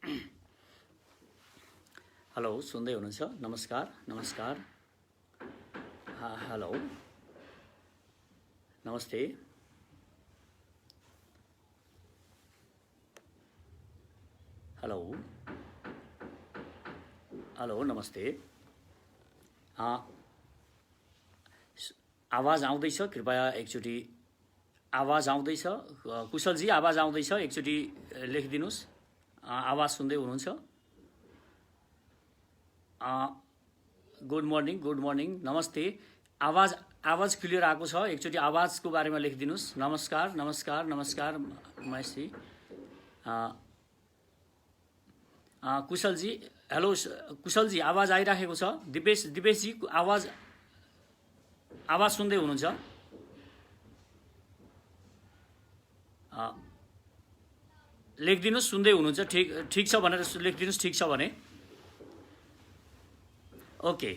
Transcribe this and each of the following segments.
Hello, सुन्दै हुनुहुन्छ? नमस्कार नमस्कार। हेलो, नमस्ते। हेलो हेलो, नमस्ते। आवाज आउँदैछ? कृपया एकचोटि आवाज आउँदैछ? कुशलजी, आवाज आउँदैछ? एकचोटि लेखिदिनुहोस्। आवाज सुन्दै हुनुहुन्छ? गुड मर्निङ, नमस्ते। आवाज क्लियर आएको छ? एकचोटि आवाजको बारेमा लेखिदिनुहोस्। नमस्कार नमस्कार नमस्कार महेशजी। कुशलजी, हेलो कुशलजी, आवाज आइराखेको छ? दिपेशजी, आवाज सुन्दै हुनुहुन्छ? लेखिदिनुहोस्, सुन्दै हुनुहुन्छ? ठिक छ भनेर लेखिदिनुहोस्। ठिक छ भने ओके।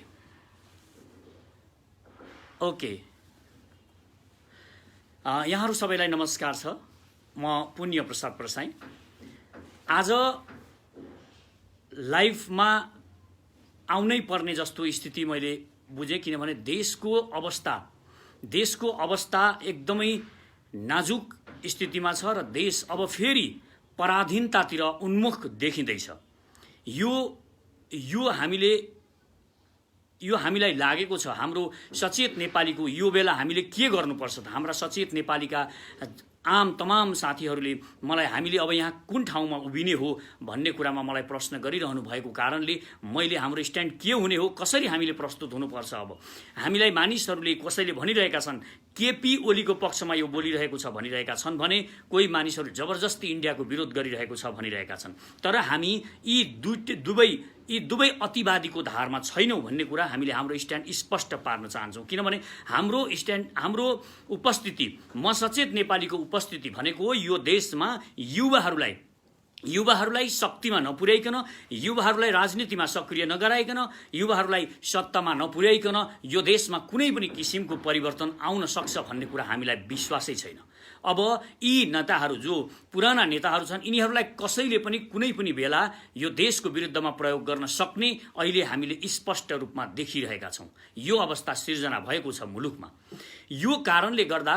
यहाँहरू सबैलाई नमस्कार छ। म पुण्य प्रसाद प्रसाई। आज लाइफमा आउनै पर्ने जस्तो स्थिति मैले बुझेँ, किनभने देशको अवस्था एकदमै नाजुक स्थितिमा छ र देश अब फेरि पराधीनतातिर उन्मुख देखिँदैछ। यो हामीलाई लागेको छ। हाम्रो सचेत नेपालीको यो बेला हामीले के गर्नुपर्छ त? हाम्रा सचेत नेपालीका तमाम साथीहरूले मलाई हामीले अब यहाँ कुन ठाउँमा उभिने हो भन्ने कुरामा मलाई प्रश्न गरिरहनु भएको कारणले मैले हाम्रो स्ट्यान्ड के हुने हो, कसरी हामीले प्रस्तुत हुनुपर्छ। अब हामीलाई मानिसहरूले कसैले भनिरहेका छन् केपी ओलीको पक्षमा यो बोलिरहेको छ भनिरहेका छन् भने कोही मानिसहरू जबरजस्ती इन्डियाको विरोध गरिरहेको छ भनिरहेका छन्। तर हामी यी दुवै अतिवादीको धारमा छैनौँ भन्ने कुरा हामीले हाम्रो स्ट्यान्ड स्पष्ट पार्न चाहन्छौँ। किनभने हाम्रो उपस्थिति, म सचेत नेपालीको उपस्थिति भनेको यो देशमा युवाहरूलाई शक्तिमा नपुर्याइकन, युवाहरूलाई राजनीतिमा सक्रिय नगराइकन, युवाहरूलाई सत्तामा नपुर्याइकन यो देशमा कुनै पनि किसिमको परिवर्तन आउन सक्छ भन्ने कुरा हामीलाई विश्वासै छैन। अब यी नेताहरू, जो पुराना नेताहरू छन्, यिनीहरूलाई कसैले पनि कुनै पनि बेला यो देशको विरुद्धमा प्रयोग गर्न सक्ने अहिले हामीले स्पष्ट रूपमा देखिरहेका छौँ। यो अवस्था सिर्जना भएको छ मुलुकमा। यो कारणले गर्दा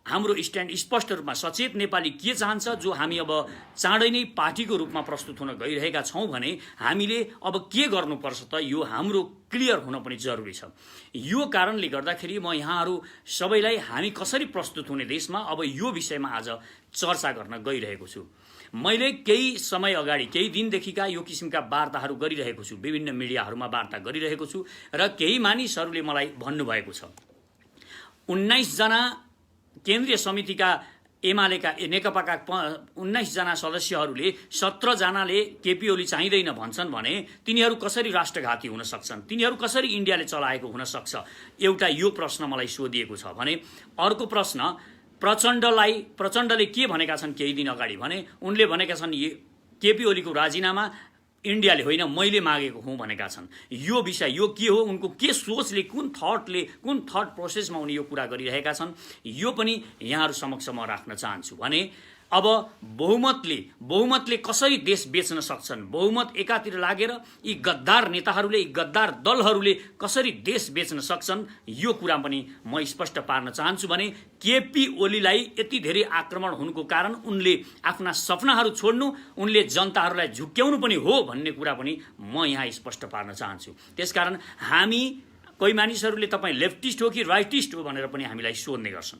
हाम्रो स्ट्यान्ड स्पष्ट रूपमा सचेत नेपाली के चाहन्छ, जो हामी अब चाँडै नै पार्टीको रूपमा प्रस्तुत हुन गइरहेका छौँ भने हामीले अब के गर्नुपर्छ त, यो हाम्रो क्लियर हुन पनि जरुरी छ। यो कारणले गर्दाखेरि म यहाँहरू सबैलाई हामी कसरी प्रस्तुत हुने देशमा, अब यो विषयमा आज चर्चा गर्न गइरहेको छु। मैले केही समय अगाडि, केही दिनदेखिका यो किसिमका वार्ताहरू गरिरहेको छु, विभिन्न मिडियाहरूमा वार्ता गरिरहेको छु र केही मानिसहरूले मलाई भन्नुभएको छ 19 जना केन्द्रीय समितिका नेकपाका 19 जना सदस्यहरूले 17 जनाले केपी ओली चाहिँदैन भन्छन् भने तिनीहरू कसरी राष्ट्रघाती हुन सक्छन्? तिनीहरू कसरी इन्डियाले चलाएको हुन सक्छ? एउटा यो प्रश्न मलाई सोधिएको छ भने अर्को प्रश्न, प्रचण्डले के भनेका छन् केही दिन अगाडि भने उनले भनेका छन् केपी ओलीको राजीनामा इन्डियाले होइन मैले मागेको हुँ भनेका छन्। यो विषय यो के हो, उनको के सोचले, कुन थट प्रोसेसमा उनी यो कुरा गरिरहेका छन्, यो पनि यहाँहरू समक्ष म राख्न चाहन्छु। भने अब बहुमतले कसरी देश बेच्न सक्छन्? बहुमत एकातिर लागेर यी गद्दार नेताहरूले, यी गद्दार दलहरूले कसरी देश बेच्न सक्छन्, यो कुरा पनि म स्पष्ट पार्न चाहन्छु। भने केपी ओलीलाई यति धेरै आक्रमण हुनुको कारण उनले आफ्ना सपनाहरू छोड्नु, उनले जनताहरूलाई झुक्क्याउनु पनि हो भन्ने कुरा पनि म यहाँ स्पष्ट पार्न चाहन्छु। त्यसकारण कोही मानिसहरूले तपाईँ लेफ्टिस्ट हो कि राइटिस्ट हो भनेर पनि हामीलाई सोध्ने गर्छन्।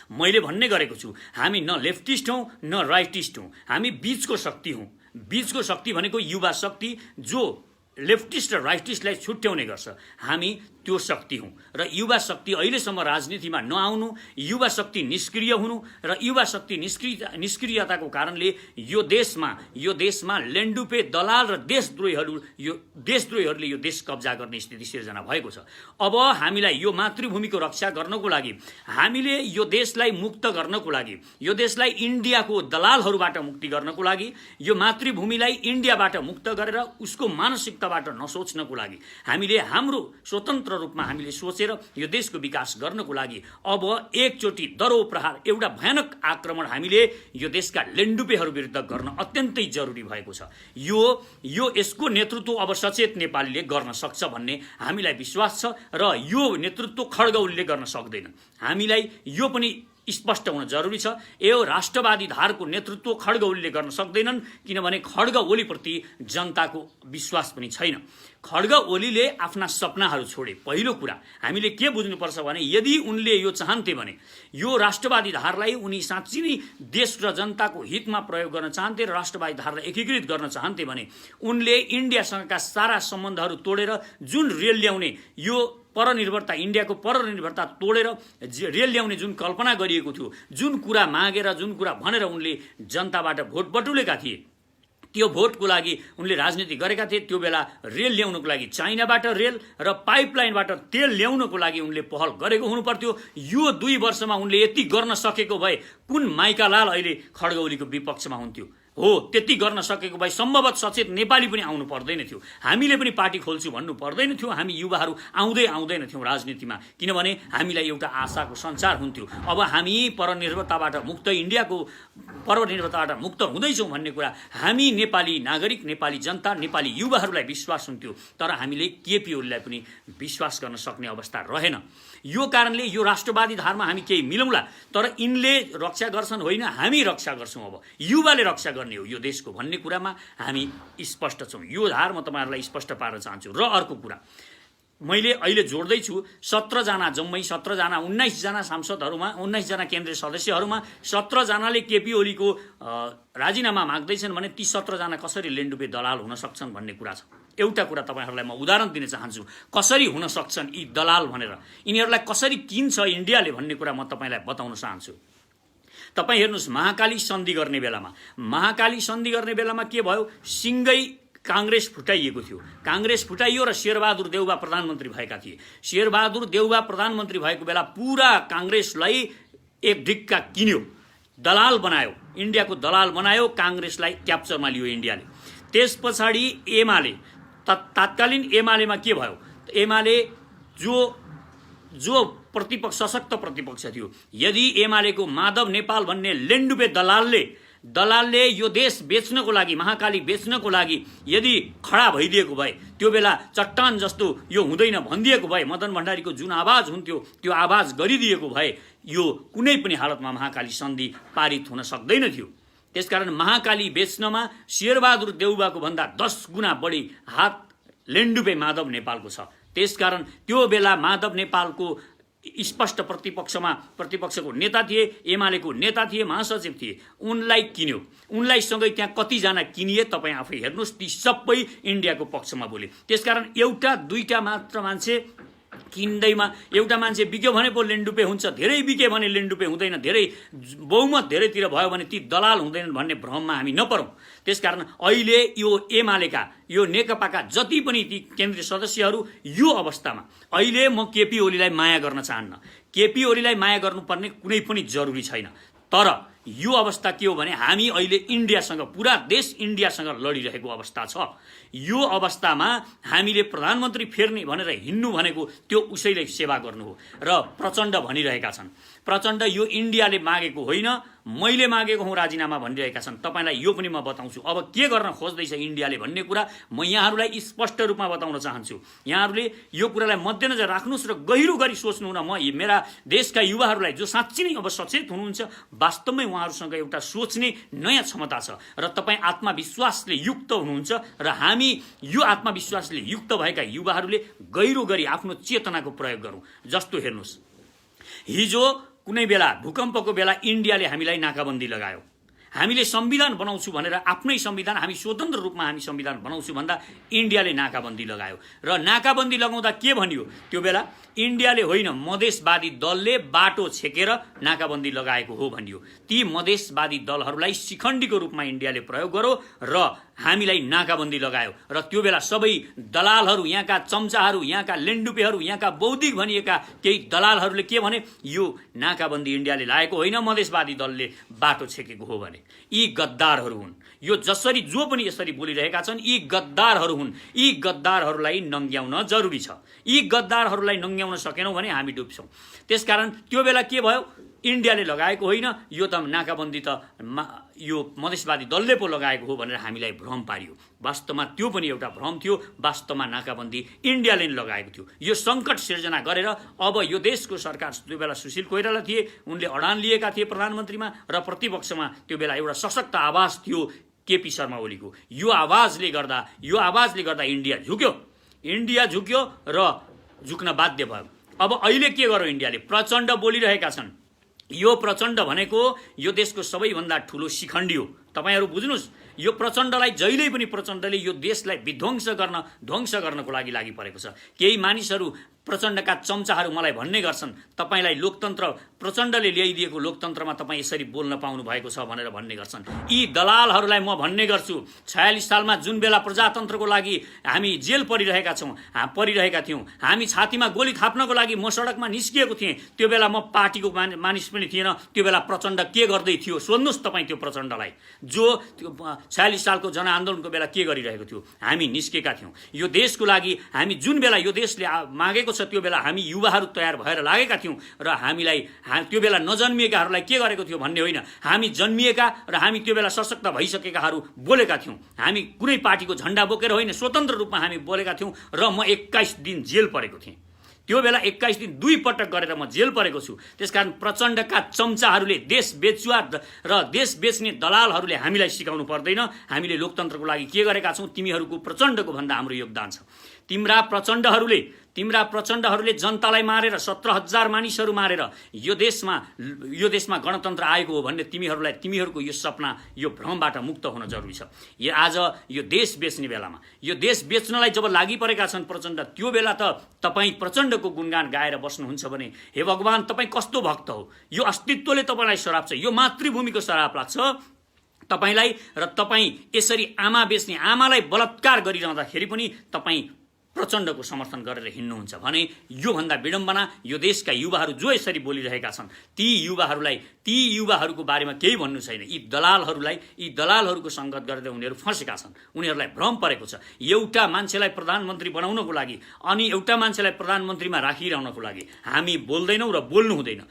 मैले भन्ने गरेको छु, हामी न लेफ्टिस्ट हौँ न राइटिस्ट हौँ, हामी बीचको शक्ति हौँ। बीचको शक्ति भनेको युवा शक्ति, जो लेफ्टिस्ट र राइटिस्टलाई छुट्याउने गर्छ। हामी त्यो शक्ति हौँ र युवा शक्ति अहिलेसम्म राजनीतिमा नआउनु, युवा शक्ति निष्क्रिय हुनु र युवा शक्ति निष्क्रियताको कारणले यो देशमा लेन्डुपे दलाल र देशद्रोहीहरूले यो देश कब्जा गर्ने स्थिति सिर्जना भएको छ। अब हामीलाई यो मातृभूमिको रक्षा गर्नको लागि, हामीले यो देशलाई मुक्त गर्नको लागि, यो देशलाई इन्डियाको दलालहरूबाट मुक्ति गर्नको लागि, यो मातृभूमिलाई इन्डियाबाट मुक्त गरेर उसको मानसिकताबाट नसोच्नको लागि हामीले हाम्रो स्वतन्त्र स्वतन्त्र रूपमा हामीले सोचेर यो देशको विकास गर्नको लागि अब एकचोटि दरो प्रहार, एउटा भयानक आक्रमण हामीले यो देशका लेन्डुपेहरू विरुद्ध गर्न अत्यन्तै जरुरी भएको छ। यो यसको नेतृत्व अब सचेत नेपालीले गर्न सक्छ भन्ने हामीलाई विश्वास छ र यो नेतृत्व खड्ग ओलीले गर्न सक्दैन। हामीलाई यो पनि स्पष्ट हुन जरुरी छ। यो राष्ट्रवादी धारको नेतृत्व खड्ग ओलीले गर्न सक्दैनन्, किनभने खड्ग ओलीप्रति जनताको विश्वास पनि छैन। खड्ग ओलीले आफ्ना सपनाहरू छोडे। पहिलो कुरा हामीले के बुझ्नुपर्छ भने यदि उनले यो चाहन्थे भने, यो राष्ट्रवादी धारलाई उनी साँच्चै नै देश र जनताको हितमा प्रयोग गर्न चाहन्थे र राष्ट्रवादी धारलाई एकीकृत गर्न चाहन्थे भने उनले इन्डियासँगका सारा सम्बन्धहरू तोडेर जुन रेल ल्याउने, यो परनिर्भरता, इन्डियाको परनिर्भरता तोडेर रेल ल्याउने जुन कल्पना गरिएको थियो, जुन कुरा मागेर, जुन कुरा भनेर उनले जनताबाट भोट बटुलेका थिए, त्यो भोटको लागि उनले राजनीति गरेका थिए। त्यो बेला रेल ल्याउनको लागि चाइनाबाट रेल र पाइपलाइनबाट तेल ल्याउनको लागि उनले पहल गरेको हुनुपर्थ्यो। यो 2 वर्षमा उनले यति गर्न सकेको भए कुन माइकालाल अहिले खड्ग ओलीको विपक्षमा हुन्थ्यो? हो, त्यति गर्न सकेको भए सम्भवतः सचेत नेपाली पनि आउनु पर्दैन थियो, हामीले पनि पार्टी खोल्छु भन्नु पर्दैन थियो, हामी युवाहरू आउँदैन थियौँ राजनीतिमा, किनभने हामीलाई एउटा आशाको सञ्चार हुन्थ्यो। अब हामी परनिर्भरताबाट मुक्त, इन्डियाको परनिर्भरताबाट मुक्त हुँदैछौँ भन्ने कुरा हामी नेपाली नागरिक, नेपाली जनता, नेपाली युवाहरूलाई विश्वास हुन्थ्यो, तर हामीले केपी ओलीलाई पनि विश्वास गर्न सक्ने अवस्था रहेन। यो कारणले यो राष्ट्रवादी धारमा हामी केही मिलौँला, तर यिनले रक्षा गर्छन् होइन, हामी रक्षा गर्छौँ। अब युवाले रक्षा गर्ने हो यो देशको भन्ने कुरामा हामी स्पष्ट छौँ। यो धार म तपाईँहरूलाई स्पष्ट पार्न चाहन्छु। र अर्को कुरा मैले अहिले जोड्दैछु, 17 जना, जम्मै 17 जना, 19 जना सांसदहरूमा, 19 जना केन्द्रीय सदस्यहरूमा 17 जनाले केपी ओलीको राजीनामा माग्दैछन् भने ती 17 जना कसरी लेन्डुपे दलाल हुन सक्छन् भन्ने कुरा छ। एउटा कुरा तपाईँहरूलाई म उदाहरण दिन चाहन्छु, कसरी हुन सक्छन् यी दलाल भनेर, यिनीहरूलाई कसरी किन्छ इन्डियाले भन्ने कुरा म तपाईँलाई बताउन चाहन्छु। तपाईँ हेर्नुहोस्, महाकाली सन्धि गर्ने बेलामा के भयो? सिङ्गै काङ्ग्रेस फुटाइएको थियो। काङ्ग्रेस फुटाइयो र शेरबहादुर देउवा प्रधानमन्त्री भएका थिए। शेरबहादुर देउवा प्रधानमन्त्री भएको बेला पुरा काङ्ग्रेसलाई एक ढिक्का किन्यो, दलाल बनायो, इन्डियाको दलाल बनायो, काङ्ग्रेसलाई क्याप्चरमा लियो इन्डियाले। त्यस पछाडि एमाले, तत्कालीन एमालेमा के भयो? एमाले जो प्रतिपक्ष, सशक्त प्रतिपक्ष थियो, यदि एमालेको माधव नेपाल भन्ने लेन्डुपे दलालले यो देश बेच्नको लागि, महाकाली बेच्नको लागि यदि खडा भइदिएको भए, त्यो बेला चट्टान जस्तो यो हुँदैन भनिदिएको भए, मदन भण्डारीको जुन आवाज हुन्थ्यो त्यो आवाज गरिदिएको भए यो कुनै पनि हालतमा महाकाली सन्धि पारित हुन सक्दैन थियो। त्यसकारण महाकाली बेच्नमा शेरबहादुर देउवाको भन्दा 10 गुणा बढी हात लेन्डुपे माधव नेपालको छ। त्यसकारण त्यो बेला माधव नेपालको स्पष्ट प्रतिपक्षको नेता थिए, एमालेको नेता थिए, महासचिव थिए, उनलाई किन्यो। उनलाई सँगै त्यहाँ कतिजना किनिए तपाईँ आफै हेर्नुहोस्, ती सबै इन्डियाको पक्षमा बोले। त्यसकारण एउटा दुईटा मात्र मान्छे किन्दैमा, एउटा मान्छे बिक्यो भने पो लेन्डुपे हुन्छ, धेरै बिक्यो भने लेन्डुपे हुँदैन, धेरै बहुमत धेरैतिर भयो भने ती दलाल हुँदैनन् भन्ने भ्रममा हामी नपरौँ। त्यसकारण अहिले यो एमालेका, यो नेकपाका जति पनि ती केन्द्रीय सदस्यहरू यो अवस्थामा, अहिले म केपी ओलीलाई माया गर्न चाहन्न, केपी ओलीलाई माया गर्नुपर्ने कुनै पनि जरुरी छैन, तर यो अवस्था के हो भने हामी अहिले इन्डियासँग, पुरा देश इन्डियासँग लडिरहेको अवस्था छ। यो अवस्थामा हामीले प्रधानमन्त्री फेर्ने भनेर हिँड्नु भनेको त्यो उसैलाई सेवा गर्नु हो। र प्रचण्ड भनिरहेका छन्, प्रचण्ड यो इन्डियाले मागेको होइन, मैले मागेको हुँ राजीनामा भनिरहेका छन्। तपाईँलाई यो पनि म बताउँछु अब के गर्न खोज्दैछ इन्डियाले भन्ने कुरा म यहाँहरूलाई स्पष्ट रूपमा बताउन चाहन्छु। यहाँहरूले यो कुरालाई मध्यनजर राख्नुहोस् र गहिरो गरी सोच्नु न। म मेरा देशका युवाहरूलाई जो साँच्चै नै अब सचेत हुनुहुन्छ, वास्तवमै उहाँहरूसँग एउटा सोच्ने नयाँ क्षमता छ र तपाईँ आत्मविश्वासले युक्त हुनुहुन्छ र हामी यो आत्मविश्वासले युक्त भएका युवाहरूले गहिरो गरी आफ्नो चेतनाको प्रयोग गरौँ। जस्तो हेर्नुहोस्, हिजो कुनै बेला भूकम्पको बेला इन्डियाले हामीलाई नाकाबन्दी लगायो। हामीले संविधान बनाउँछु भनेर आफ्नै संविधान, हामी स्वतन्त्र रूपमा हामी संविधान बनाउँछु भन्दा इन्डियाले नाकाबन्दी लगायो। र नाकाबन्दी लगाउँदा के भनियो? त्यो बेला इन्डियाले होइन, मधेसवादी दलले बाटो छेकेर नाकाबन्दी लगाएको हो भनियो। ती मधेसवादी दलहरूलाई शिखण्डीको रूपमा इन्डियाले प्रयोग गर्यो र हामीलाई नाकाबन्दी लगायो र त्यो बेला सबै दलालहरू, यहाँका चम्चाहरू, यहाँका लेन्डुपेहरू, यहाँका बौद्धिक भनिएका केही दलालहरूले के भने, यो नाकाबन्दी इन्डियाले लागेको होइन, मधेसवादी दलले बाटो छेकेको हो भने। यी गद्दारहरू हुन्। यो जसरी जो पनि यसरी बोलिरहेका छन्, यी गद्दारहरू हुन्। यी गद्दारहरूलाई नङ्ग्याउन जरुरी छ। यी गद्दारहरूलाई नङ्ग्याउन सकेनौँ भने हामी डुब्छौँ। त्यसकारण त्यो बेला के भयो, इन्डियाले लगाएको होइन, यो त नाकाबन्दी त यो मधेसवादी दलले पो लगाएको हो भनेर हामीलाई भ्रम पारियो। वास्तवमा त्यो पनि एउटा भ्रम थियो। वास्तवमा नाकाबन्दी इन्डियाले नै लगाएको थियो। यो सङ्कट सिर्जना गरेर अब यो देशको सरकार, त्यो बेला सुशील कोइराला थिए, उनले अडान लिएका थिए प्रधानमन्त्रीमा, र प्रतिपक्षमा त्यो बेला एउटा सशक्त आवाज थियो केपी शर्मा ओलीको। यो आवाजले गर्दा इन्डिया झुक्यो। इन्डिया झुक्यो र झुक्न बाध्य भयो। अब अहिले के गर्यो, इन्डियाले प्रचण्ड बोलिरहेका छन्। यो प्रचण्ड भनेको यो देशको सबैभन्दा ठुलो शिखण्डी हो। तपाईहरु बुझ्नुस्, यो प्रचण्डलाई जहिल्यै पनि प्रचण्डले यो देशलाई ध्वंस गर्नको लागि परेको छ। केही मानिसहरू, प्रचण्डका चम्चाहरू मलाई भन्ने गर्छन्, तपाईलाई लोकतन्त्र, प्रचण्डले ल्याइदिएको लोकतन्त्रमा तपाईँ यसरी बोल्न पाउनु भएको छ भनेर भन्ने गर्छन्। यी दलालहरूलाई म भन्ने गर्छु, 46 सालमा जुन बेला प्रजातन्त्रको लागि हामी जेल परिरहेका थियौँ, हामी छातीमा गोली थाप्नको लागि म सडकमा निस्किएको थिएँ, त्यो बेला म पार्टीको मानिस पनि थिएन। त्यो बेला प्रचण्ड के गर्दै थियो सोध्नुस् तपाईँ। त्यो प्रचण्डलाई जो 46 सालको जनआन्दोलनको बेला के गरिरहेको थियो, हामी निस्केका थियौँ यो देशको लागि। हामी जुन बेला यो देशले मागेको छ, त्यो बेला हामी युवाहरू तयार भएर लागेका थियौँ र हामीलाई त्यो बेला नजन्मिएकाहरूलाई के गरेको थियो भन्ने होइन, हामी जन्मिएका र हामी त्यो बेला सशक्त भइसकेकाहरू बोलेका थियौँ। हामी कुनै पार्टीको झण्डा बोकेर होइन, स्वतन्त्र रूपमा हामी बोलेका थियौँ र म 21 दिन जेल परेको थिएँ। त्यो बेला 21 दिन 2 पटक गरेर म जेल परेको छु। त्यसकारण प्रचण्डका चम्चाहरूले, देश बेचुवा र देश बेच्ने दलालहरूले हामीलाई सिकाउनु पर्दैन हामीले लोकतन्त्रको लागि के गरेका छौँ। तिमीहरूको प्रचण्डको भन्दा हाम्रो योगदान छ। तिम्रा प्रचण्डहरूले जनतालाई मारेर 17,000 मानिसहरू मारेर यो देशमा गणतन्त्र आएको हो भन्ने तिमीहरूको यो सपना, यो भ्रमबाट मुक्त हुन जरुरी छ। आज यो देश बेच्ने बेलामा, यो देश बेच्नलाई जब लागि परेका छन् प्रचण्ड, त्यो बेला त तपाईँ प्रचण्डको गुणगान गाएर बस्नुहुन्छ भने हे भगवान, तपाईँ कस्तो भक्त हो। यो अस्तित्वले तपाईँलाई श्राप छ, यो मातृभूमिको श्राप लाग्छ तपाईलाई। र तपाईँ यसरी आमा बेच्ने, आमालाई बलात्कार गरिरहँदाखेरि पनि तपाईँ प्रचण्डको समर्थन गरेर हिँड्नुहुन्छ भने यो भन्दा विडम्बना यो देशका युवाहरू जो यसरी बोलिरहेका छन्, ती युवाहरूको बारेमा केही भन्नु छैन। यी दलालहरूको संगत गरेर उनीहरू फँसेका छन्, उनीहरूलाई भ्रम परेको छ। एउटा मान्छेलाई प्रधानमन्त्री बनाउनको लागि अनि एउटा मान्छेलाई प्रधानमन्त्रीमा राखिरहनको लागि हामी बोल्दैनौँ र बोल्नु हुँदैन।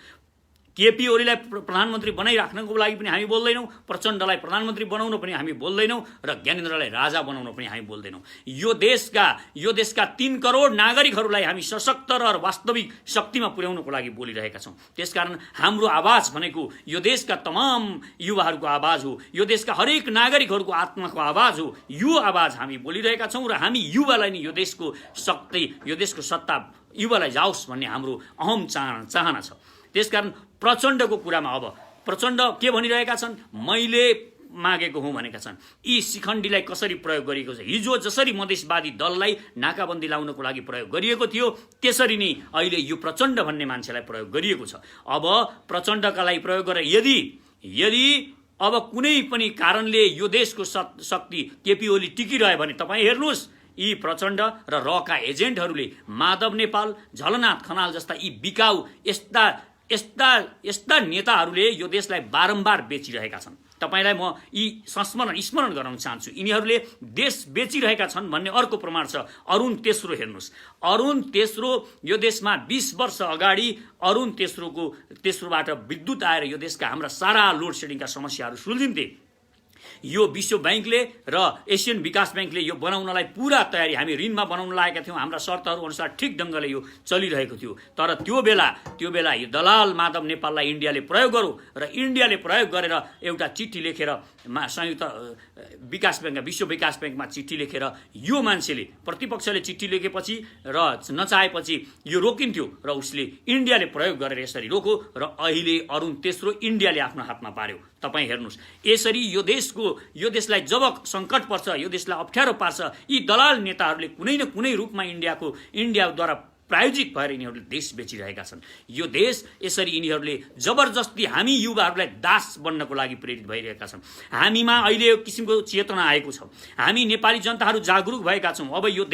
केपी ओलीलाई प्रधानमन्त्री बनाइराख्नको लागि पनि हामी बोल्दैनौँ, प्रचण्डलाई प्रधानमन्त्री बनाउन पनि हामी बोल्दैनौँ, र ज्ञानेन्द्रलाई राजा बनाउन पनि हामी बोल्दैनौँ। यो देशका 3 करोड नागरिकहरूलाई हामी सशक्त र वास्तविक शक्तिमा पुर्याउनको लागि बोलिरहेका छौँ। त्यसकारण हाम्रो आवाज भनेको यो देशका तमाम युवाहरूको आवाज हो, यो देशका हरेक नागरिकहरूको आत्माको आवाज हो। यो आवाज हामी बोलिरहेका छौँ र हामी युवालाई नि यो देशको शक्ति, यो देशको सत्ता युवालाई जाओस् भन्ने हाम्रो अहम चाहना छ। त्यसकारण प्रचण्डको कुरामा अब प्रचण्ड के भनिरहेका छन्, मैले मागेको हुँ भनेका छन्। यी शिखण्डीलाई कसरी प्रयोग गरिएको छ, हिजो जसरी मधेसवादी दललाई नाकाबन्दी लाउनको लागि प्रयोग गरिएको थियो, त्यसरी नै अहिले यो प्रचण्ड भन्ने मान्छेलाई प्रयोग गरिएको छ। अब प्रचण्डका लागि प्रयोग गरेर यदि अब कुनै पनि कारणले यो देशको शक्ति केपी ओली टिकिरह्यो भने तपाईँ हेर्नुहोस्, यी प्रचण्ड र रका एजेन्टहरूले, माधव नेपाल, झलनाथ खनाल जस्ता यी बिकाउ यस्ता नेताहरूले यो देशलाई बारम्बार बेचिरहेका छन्। तपाईलाई म यी स्मरण गराउन चाहन्छु। यिनीहरूले देश बेचिरहेका छन् भन्ने अर्को प्रमाण छ। अरुण तेस्रो हेर्नुहोस्, अरुण तेस्रो यो देशमा 20 वर्ष अगाडि अरुण तेस्रोबाट विद्युत आएर यो देशका हाम्रा सारा लोड सेडिङका समस्याहरू सुल्झिन्थे। यो विश्व बैंकले र एसियन विकास बैंकले यो बनाउनलाई पूरा तयारी, हामी ऋणमा बनाउन लागेका थियौँ, हाम्रा शर्तहरू अनुसार ठिक ढङ्गले यो चलिरहेको थियो। तर त्यो बेला यो दलाल माधव नेपाललाई इन्डियाले प्रयोग गर्यो र इन्डियाले प्रयोग गरेर एउटा चिठी लेखेर संयुक्त विकास बैंक, विश्व विकास बैंकमा चिठी लेखेर यो मान्छेले, प्रतिपक्षले चिठी लेखेपछि र नचाहेपछि यो रोकिन्थ्यो र उसले इन्डियाले प्रयोग गरेर यसरी रोक्यो र अहिले अरुण तेस्रो इन्डियाले आफ्नो हातमा पार्यो। तपाईँ हेर्नुहोस्, यसरी यो देशलाई जब सङ्कट पर्छ, यो देशलाई अप्ठ्यारो पार्छ, यी दलाल नेताहरूले कुनै न कुनै रूपमा इन्डियाद्वारा प्रायोजित भएर यिनीहरूले देश बेचिरहेका छन्। यो देश यसरी यिनीहरूले जबरजस्ती हामी युवाहरूलाई दास बन्नको लागि प्रेरित भइरहेका छन्। हामीमा अहिले यो किसिमको चेतना आएको छ, हामी नेपाली जनताहरू जागरुक भएका छौँ। अब यो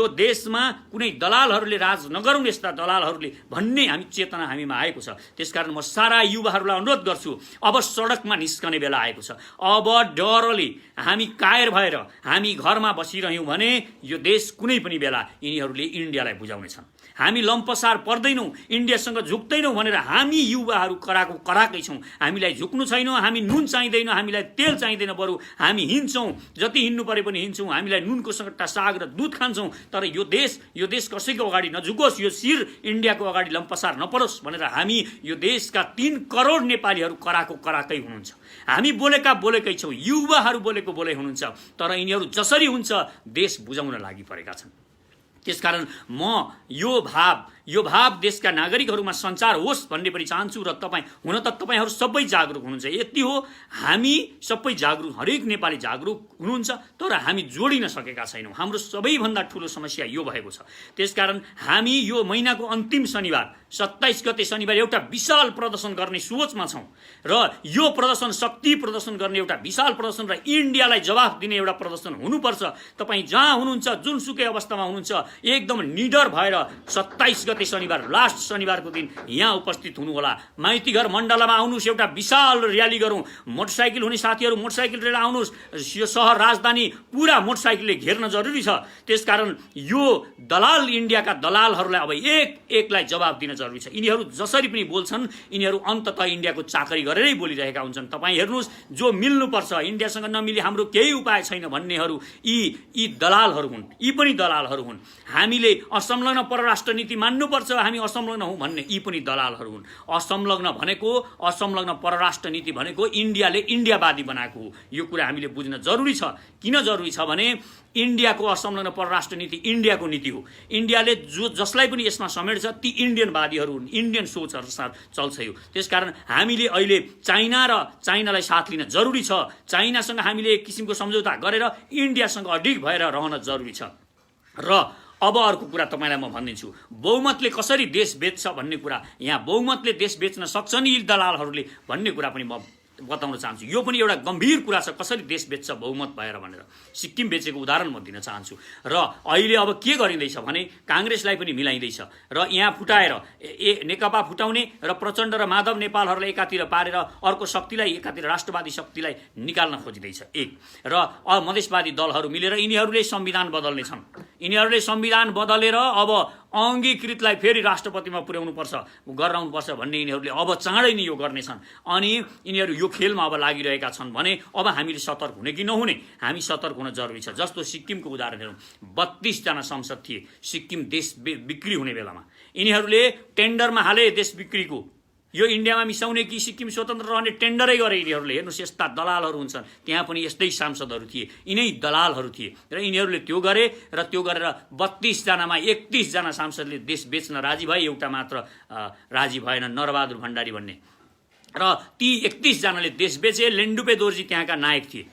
देशमा कुनै दलालहरूले राज नगरौँ, यस्ता दलालहरूले भन्ने चेतना हामीमा आएको छ। त्यसकारण म सारा युवाहरूलाई अनुरोध गर्छु, अब सडकमा निस्कने बेला आएको छ। अब डरले हामी कायर भएर हामी घरमा बसिरह्यौँ भने यो देश कुनै पनि बेला यिनीहरूले इन्डियालाई बुझाउनेछन्। हामी लम्पसार पर्दैनौँ, इन्डियासँग झुक्दैनौँ भनेर हामी युवाहरू कराकै छौँ। हामीलाई झुक्नु छैन, हामी नुन चाहिँदैन, हामीलाई तेल चाहिँदैन, बरु हामी हिँड्छौँ, जति हिँड्नु परे पनि हिँड्छौँ। हामीलाई नुनको सट्टा साग र दुध खान्छौँ। तर यो देश कसैको अगाडि नझुकोस्, यो शिर इन्डियाको अगाडि लम्पसार नपरोस् भनेर हामी यो देशका 3 करोड नेपालीहरू कराकै हुनुहुन्छ। हामी बोलेकै छौँ, युवाहरू बोले हुनुहुन्छ। तर यिनीहरू जसरी हुन्छ देश बुझाउन लागि परेका छन्। त्यसकारण म यो भाव देशका नागरिकहरूमा सञ्चार होस् भन्ने पनि चाहन्छु। र तपाईँहरू सबै जागरुक हुनुहुन्छ, यति हो। हामी सबै जागरुक, हरेक नेपाली जागरुक हुनुहुन्छ, तर हामी जोडिन सकेका छैनौँ। हाम्रो सबैभन्दा ठुलो समस्या यो भएको छ। त्यसकारण हामी यो महिनाको अन्तिम शनिबार 27 गते शनिबार एउटा विशाल प्रदर्शन गर्ने सोचमा छौँ। र यो प्रदर्शन शक्ति प्रदर्शन गर्ने एउटा विशाल प्रदर्शन र इन्डियालाई जवाफ दिने एउटा प्रदर्शन हुनुपर्छ। तपाईँ जहाँ हुनुहुन्छ, जुनसुकै अवस्थामा हुनुहुन्छ, एकदम निडर भएर 27 गते शनिबार, लास्ट शनिबारको दिन यहाँ उपस्थित हुनुहोला। माइतीघर मण्डलामा आउनुहोस्, एउटा विशाल र्याली गरौँ। मोटरसाइकल हुने साथीहरू मोटरसाइकल लिएर आउनुहोस्। यो सहर राजधानी पुरा मोटरसाइकलले घेर्न जरुरी छ। त्यसकारण यो इन्डियाका दलालहरूलाई अब एकलाई जवाब दिन जरुरी छ। यिनीहरू जसरी पनि बोल्छन्, यिनीहरू अन्ततः इन्डियाको चाकरी गरेरै बोलिरहेका हुन्छन्। तपाईँ हेर्नुहोस्, जो मिल्नुपर्छ, इन्डियासँग नमिली हाम्रो केही उपाय छैन भन्नेहरू यी दलालहरू हुन्, यी पनि दलालहरू हुन्। हामीले असंलग्न परराष्ट्र नीति मान्नुपर्छ, हामी असंलग्न हौँ भन्ने यी पनि दलालहरू हुन्। असंलग्न परराष्ट्र नीति भनेको इन्डियाले इन्डियावादी बनाएको हो। यो कुरा हामीले बुझ्न जरुरी छ। किन जरुरी छ भने इन्डियाको असंलग्न परराष्ट्र नीति इन्डियाको नीति हो। इन्डियाले जसलाई पनि यसमा समेट्छ ती इन्डियनवादीहरू हुन्, इन्डियन सोचहरू साथ चल्छ यो। त्यसकारण हामीले अहिले चाइनालाई साथ लिन जरुरी छ। चाइनासँग हामीले एक किसिमको सम्झौता गरेर इन्डियासँग अडिग भएर रहन जरुरी छ। र अब अर्को कुरा तपाईँलाई म भनिदिन्छु, बहुमतले कसरी देश बेच्छ भन्ने कुरा। यहाँ बहुमतले देश बेच्न सक्छन् यी दलालहरूले भन्ने कुरा पनि म बताउन चाहन्छु। यो पनि एउटा गम्भीर कुरा छ, कसरी देश बेच्छ बहुमत भएर भनेर। सिक्किम बेचेको उदाहरण म दिन चाहन्छु। र अहिले अब के गरिँदैछ भने काङ्ग्रेसलाई पनि मिलाइँदैछ र यहाँ फुटाएर नेकपा फुटाउने र प्रचण्ड र माधव नेपालहरूलाई एकातिर पारेर अर्को शक्तिलाई, एकातिर राष्ट्रवादी शक्तिलाई निकाल्न खोजिँदैछ र मधेसवादी दलहरू मिलेर यिनीहरूले संविधान बदल्नेछन्। यिनीहरूले संविधान बदलेर अब अङ्गीकृतलाई फेरि राष्ट्रपतिमा गराउनुपर्छ भन्ने यिनीहरूले अब चाँडै नै यो गर्नेछन्। अनि यिनीहरू यो खेलमा अब लागिरहेका छन् भने अब हामीले सतर्क हुने कि नहुने, हामी सतर्क हुन जरुरी छ। जस्तो सिक्किमको उदाहरण हेरौँ, 32 जना सांसद थिए सिक्किम देश बिक्री हुने बेलामा। यिनीहरूले टेन्डरमा हाले देश बिक्रीको, यो इन्डियामा मिसाउने कि सिक्किम स्वतन्त्र रहने टेन्डरै गरे यिनीहरूले। हेर्नुहोस्, यस्ता दलालहरू हुन्छन्। त्यहाँ पनि यस्तै सांसदहरू थिए, यिनै दलालहरू थिए र यिनीहरूले त्यो गरे र त्यो गरेर 32 जनामा 31 जना सांसदले देश बेच्न राजी भए, एउटा मात्र राजी भएन, नरबहादुर भण्डारी भन्ने। र ती 31 जनाले देश बेचे। लेन्डुपे दोर्जी त्यहाँका नायक थिए।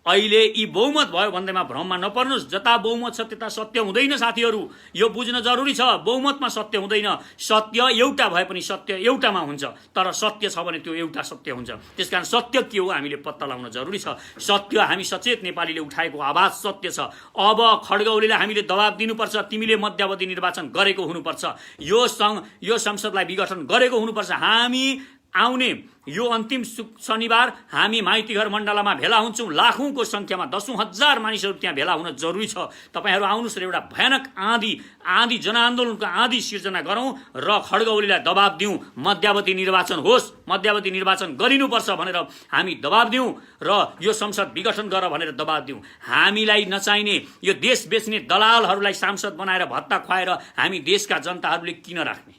अहिले यी बहुमत भयो भन्दैमा भ्रममा नपर्नुहोस्। जता बहुमत छ त्यता सत्य हुँदैन साथीहरू, यो बुझ्न जरुरी छ। बहुमतमा सत्य हुँदैन, सत्य एउटा भए पनि सत्य एउटामा हुन्छ, तर सत्य छ भने त्यो एउटा सत्य हुन्छ। त्यसकारण सत्य के हो हामीले पत्ता लगाउन जरुरी छ। सत्य हामी सचेत नेपालीले उठाएको आवाज सत्य छ। अब खड्गौलीलाई हामीले दबाब दिनुपर्छ, तिमीले मध्यावधि निर्वाचन गरेको हुनुपर्छ, यो संसदलाई विघटन गरेको हुनुपर्छ। हामी आउने यो अन्तिम शनिबार हामी माइतीघर मण्डलामा भेला हुन्छौँ। लाखौंको संख्यामा 10,000 मानिसहरू त्यहाँ भेला हुन जरुरी छ। तपाईहरू आउनुहोस् र एउटा भयानक आँधी जनआन्दोलनको आँधी सिर्जना गरौँ र खड्गौलीलाई दबाब दिउँ, मध्यावधि निर्वाचन होस्, मध्यावधि निर्वाचन गरिनुपर्छ भनेर हामी दबाब दिउँ र यो संसद विघटन गर भनेर दबाब दिउँ। हामीलाई नचाहिने यो देश बेच्ने दलालहरूलाई सांसद बनाएर भत्ता खुवाएर हामी देशका जनताहरूले किन राख्ने?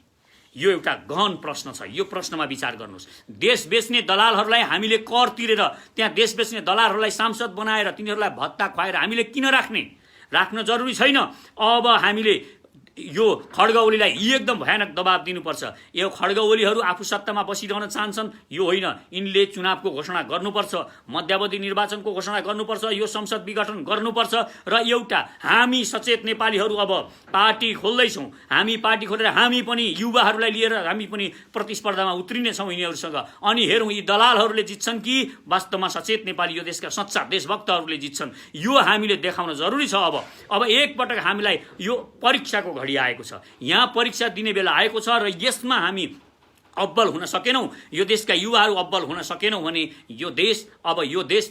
यो एउटा गहन प्रश्न छ। यो प्रश्नमा विचार गर्नुहोस्। देश बेच्ने दलालहरूलाई हामीले कर तिरेर त्यहाँ देश बेच्ने दलालहरूलाई सांसद बनाएर तिनीहरूलाई भत्ता खुवाएर हामीले किन राख्न जरुरी छैन। अब हामीले यो खड्ग ओलीलाई एकदम भयानक दबाब दिनुपर्छ। यो खड्ग ओलीहरू आफू सत्तामा बसिरहन चाहन्छन्, यो होइन। यिनले चुनावको घोषणा गर्नुपर्छ, मध्यावधि निर्वाचनको घोषणा गर्नुपर्छ, यो संसद विघटन गर्नुपर्छ र एउटा हामी सचेत नेपालीहरू अब पार्टी खोल्दैछौँ। हामी पार्टी खोलेर हामी पनि युवाहरूलाई लिएर हामी पनि प्रतिस्पर्धामा उत्रिनेछौँ यिनीहरूसँग। अनि हेरौँ यी दलालहरूले जित्छन् कि वास्तवमा सचेत नेपाली यो देशका सच्चा देशभक्तहरूले जित्छन्। यो हामीले देखाउन जरुरी छ। अब एकपटक हामीलाई यो परीक्षाको घडी आएको छ, यहाँ परीक्षा दिने बेला आएको छ र यसमा हामी अब्बल हुन सकेनौँ, यो देशका युवाहरू अब्बल हुन सकेनौँ भने यो देश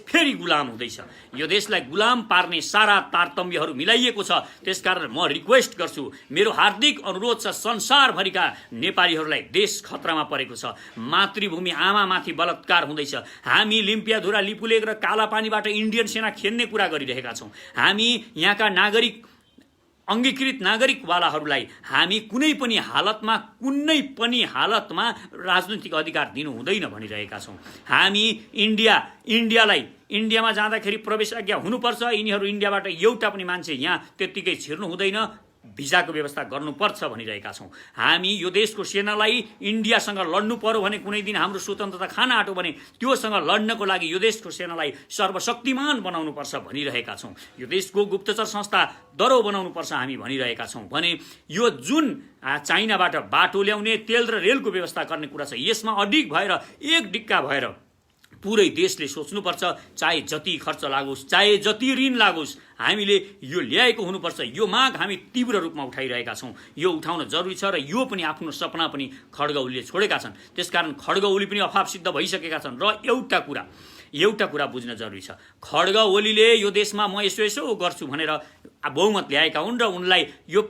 फेरि गुलाम हुँदैछ। यो देशलाई गुलाम पार्ने सारा तारतम्यहरू मिलाइएको छ। त्यसकारण म रिक्वेस्ट गर्छु, मेरो हार्दिक अनुरोध छ संसारभरिका नेपालीहरूलाई, देश खतरामा परेको छ। मातृभूमि आमामाथि बलात्कार हुँदैछ। हामी लिम्पियाधुरा, लिपुलेक र कालापानीबाट इन्डियन सेना खेल्ने कुरा गरिरहेका छौँ। हामी यहाँका नागरिक, अङ्गीकृत नागरिकवालाहरूलाई हामी कुनै पनि हालतमा राजनीतिक अधिकार दिनु हुँदैन भनिरहेका छौँ। हामी इन्डियामा जाँदाखेरि प्रवेश आज्ञा हुनुपर्छ। यिनीहरू इन्डियाबाट एउटा पनि मान्छे यहाँ त्यत्तिकै छिर्नु हुँदैन, भिजाको व्यवस्था गर्नुपर्छ भनिरहेका छौँ। हामी यो देशको सेनालाई इन्डियासँग लड्नु पर्यो भने, कुनै दिन हाम्रो स्वतन्त्रता खान आँट्यो भने त्योसँग लड्नको लागि यो देशको सेनालाई सर्वशक्तिमान बनाउनुपर्छ भनिरहेका छौँ। यो देशको गुप्तचर संस्था दरो बनाउनुपर्छ हामी भनिरहेका छौँ। भने यो जुन चाइनाबाट बाटो ल्याउने, तेल र रेलको व्यवस्था गर्ने कुरा छ, यसमा अडिग भएर एक डिक्का भएर पुरै देशले सोच्नुपर्छ। चाहे जति खर्च लागोस्, चाहे जति ऋण लागोस्, हामीले यो ल्याएको हुनुपर्छ। यो माग हामी तीव्र रूपमा उठाइरहेका छौँ। यो उठाउन जरुरी छ र यो पनि आफ्नो सपना पनि खड्ग ओलीले छोडेका छन्। त्यसकारण खड्ग ओली पनि अभाव सिद्ध भइसकेका छन्। र एउटा कुरा बुझ्न जरुरी छ, खड्ग ओलीले यो देशमा म यसो गर्छु भनेर बहुमत ल्याएका हुन् र उनको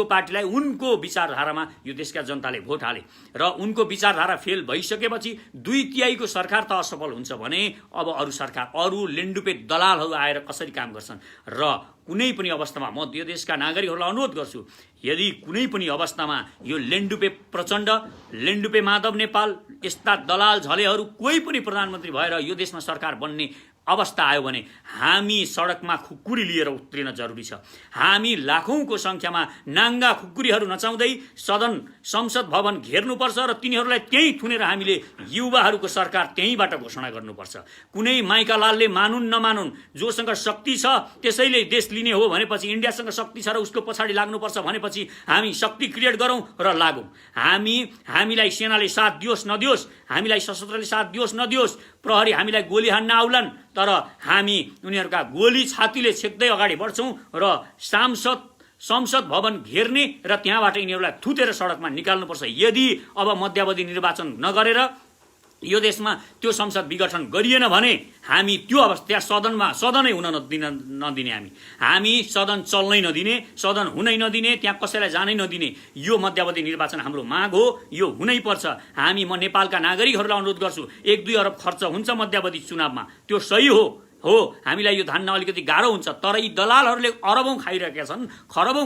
पार्टीलाई उनको विचारधारामा यो देशका जनताले भोट हाले र उनको विचारधारा फेल भइसकेपछि 2/3 सरकार त असफल हुन्छ भने अब अरू लेन्डुपे दलालहरू आएर कसरी काम गर्छन्। र कुनै पनि अवस्थामा म यो देशका नागरिकहरूलाई अनुरोध गर्छु, यदि कुनै पनि अवस्थामा यो लेन्डुपे प्रचण्ड, लेन्डुपे माधव नेपाल यस्ता दलाल झलेहरू कोही पनि प्रधानमन्त्री भएर यो देशमा सरकार बन्ने अवस्था आयो भने हामी सडकमा खुकुरी लिएर उत्रिन जरुरी छ। हामी लाखौंको संख्यामा नाङ्गा खुकुरीहरू नचाउँदै संसद भवन घेर्नुपर्छ र तिनीहरूलाई त्यही थुनेर हामीले युवाहरूको सरकार त्यहीबाट घोषणा गर्नुपर्छ। कुनै माइकालालले मानुन् नमानुन्, जोसँग शक्ति छ त्यसैले देश लिने हो भनेपछि, इन्डियासँग शक्ति छ र उसको पछाडि लाग्नुपर्छ भनेपछि हामी शक्ति क्रिएट गरौँ र लागौँ। हामीलाई सेनाले साथ दियोस् नदियोस्, हामीलाई सशस्त्रले साथ दियोस् नदियोस्, प्रहरी हामीलाई गोली हान्न आउलान्, तर हामी उनीहरूका गोली छातीले छेक्दै अगाडि बढ्छौँ र संसद भवन घेर्ने र त्यहाँबाट यिनीहरूलाई थुतेर सडकमा निकाल्नुपर्छ। यदि अब मध्यावधि निर्वाचन नगरेर यो देशमा त्यो संसद विघटन गरिएन भने हामी त्यो अवस्था सदनै हुन नदिने, हामी सदन चल्नै नदिने, सदन हुनै नदिने, त्यहाँ कसैलाई जानै नदिने। यो मध्यावधि निर्वाचन हाम्रो माग हो, यो हुनै पर्छ। म नेपालका नागरिकहरूलाई अनुरोध गर्छु, 1-2 अरब खर्च हुन्छ मध्यावधि चुनावमा, त्यो सही हो। हामीलाई यो धान्न अलिकति गाह्रो हुन्छ, तर यी दलालहरूले खरबौँ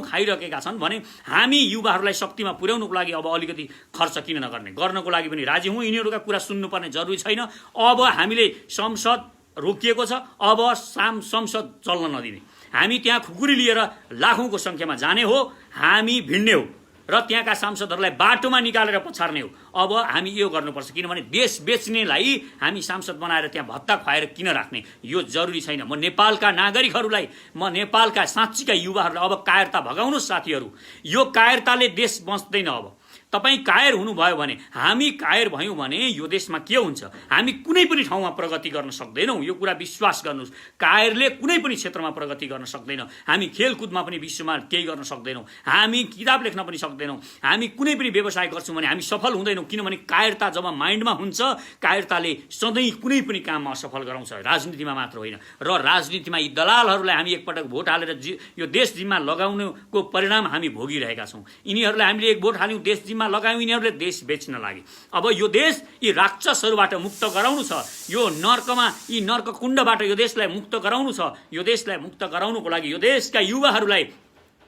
खाइरहेका छन् भने हामी युवाहरूलाई शक्तिमा पुर्याउनुको लागि अब अलिकति खर्च किन नगर्ने, गर्नको लागि पनि राजी हौँ। यिनीहरूका कुरा सुन्नुपर्ने जरुरी छैन। अब हामीले संसद रोकिएको छ, अब संसद चल्न नदिने, हामी त्यहाँ खुकुरी लिएर लाखौंको संख्यामा जाने हो, हामी भिड्ने हो र त्यहाँका सांसदहरूलाई बाटोमा निकालेर पछार्ने हो। अब हामी यो गर्नुपर्छ, किनभने देश बेच्नेलाई हामी सांसद बनाएर त्यहाँ भत्ता खुवाएर किन राख्ने, यो जरुरी छैन। म नेपालका नागरिकहरूलाई, म नेपालका साँच्चीका युवाहरूलाई अब कायरता भगाउनुहोस् साथीहरू। यो कायरताले देश बच्दैन। अब तपाईँ कायर हुनुभयो भने, हामी कायर भयौँ भने यो देशमा के हुन्छ? हामी कुनै पनि ठाउँमा प्रगति गर्न सक्दैनौँ, यो कुरा विश्वास गर्नुहोस्। कायरले कुनै पनि क्षेत्रमा प्रगति गर्न सक्दैन। हामी खेलकुदमा पनि विश्वमा केही गर्न सक्दैनौँ, हामी किताब लेख्न पनि सक्दैनौँ, हामी कुनै पनि व्यवसाय गर्छौँ भने हामी सफल हुँदैनौँ। किनभने कायरता जब माइन्डमा हुन्छ, कायरताले सधैँ कुनै पनि काममा असफल गराउँछ, राजनीतिमा मात्र होइन। र राजनीतिमा यी दलालहरूलाई हामी एकपटक भोट हालेर यो देश जिम्मा लगाउनुको परिणाम हामी भोगिरहेका छौँ। यिनीहरूलाई हामीले एक भोट हाल्यौँ, देश जिम्मा लगायौँ, यिनीहरूले देश बेच्न लागे। अब यो देश यी राक्षसहरूबाट मुक्त गराउनु छ, यो नर्क कुण्डबाट यो देशलाई मुक्त गराउनु छ। यो देशलाई मुक्त गराउनुको लागि यो देशका युवाहरूलाई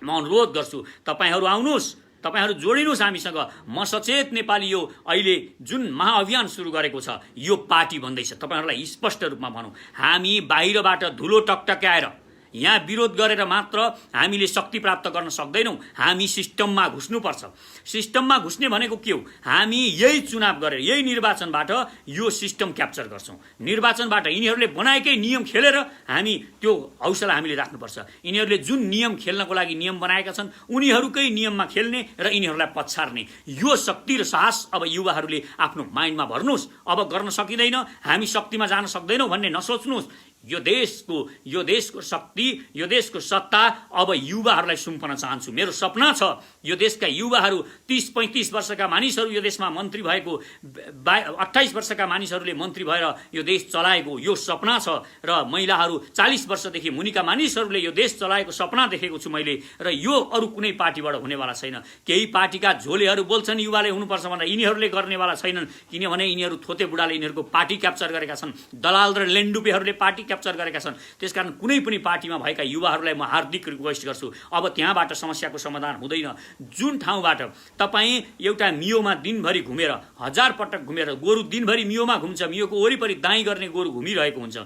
म अनुरोध गर्छु, तपाईहरू आउनुहोस्, तपाईहरू जोडिनुहोस् हामीसँग। म सचेत नेपाली यो अहिले जुन महाअभियान सुरु गरेको छ यो पार्टी बन्दैछ। तपाईहरूलाई स्पष्ट रूपमा भनौँ, हामी बाहिरबाट धुलो टकटक्याएर यहाँ विरोध गरेर मात्र हामीले शक्ति प्राप्त गर्न सक्दैनौँ। हामी सिस्टममा घुस्नुपर्छ। सिस्टममा घुस्ने भनेको के हो? हामी यही चुनाव गरेर, यही निर्वाचनबाट यो सिस्टम क्याप्चर गर्छौँ। निर्वाचनबाट यिनीहरूले बनाएकै नियम खेलेर हामी त्यो हौसला हामीले राख्नुपर्छ। यिनीहरूले जुन नियम खेल्नको लागि नियम बनाएका छन् उनीहरूकै नियममा खेल्ने र यिनीहरूलाई पछार्ने यो शक्ति र साहस अब युवाहरूले आफ्नो माइन्डमा भर्नुहोस्। अब गर्न सकिँदैन, हामी शक्तिमा जान सक्दैनौँ भन्ने नसोच्नुहोस्। यो देशको शक्ति, यो देशको सत्ता अब युवाहरूलाई सुम्पन चाहन्छु। मेरो सपना छ यो देशका युवाहरू 30-35 वर्षका मानिसहरू यो देशमा मन्त्री भएको, 28 वर्षका मानिसहरूले मन्त्री भएर यो देश चलाएको यो सपना छ। र महिलाहरू 40 वर्षदेखि मुनिका मानिसहरूले यो देश चलाएको सपना देखेको छु मैले। र यो अरू कुनै पार्टीबाट हुनेवाला छैन। केही पार्टीका झोलेहरू बोल्छन् युवाले हुनुपर्छ भनेर, यिनीहरूले गर्नेवाला छैनन्। किनभने यिनीहरू थोते बुढाले यिनीहरूको पार्टी क्याप्चर गरेका छन्। दलाल र लेन्डुपेहरूले पार्टी क्याप्चर गरेका छन्। त्यसकारण कुनै पनि पार्टीमा भएका युवाहरूलाई म हार्दिक रिक्वेस्ट गर्छु, अब त्यहाँबाट समस्याको समाधान हुँदैन। जुन ठाउँबाट तपाईँ एउटा मियोमा दिनभरि घुमेर, 1000 पटक घुमेर, गोरु दिनभरि मियोमा घुम्छ, मियोको वरिपरि दाइँ गर्ने गोरु घुमिरहेको हुन्छ,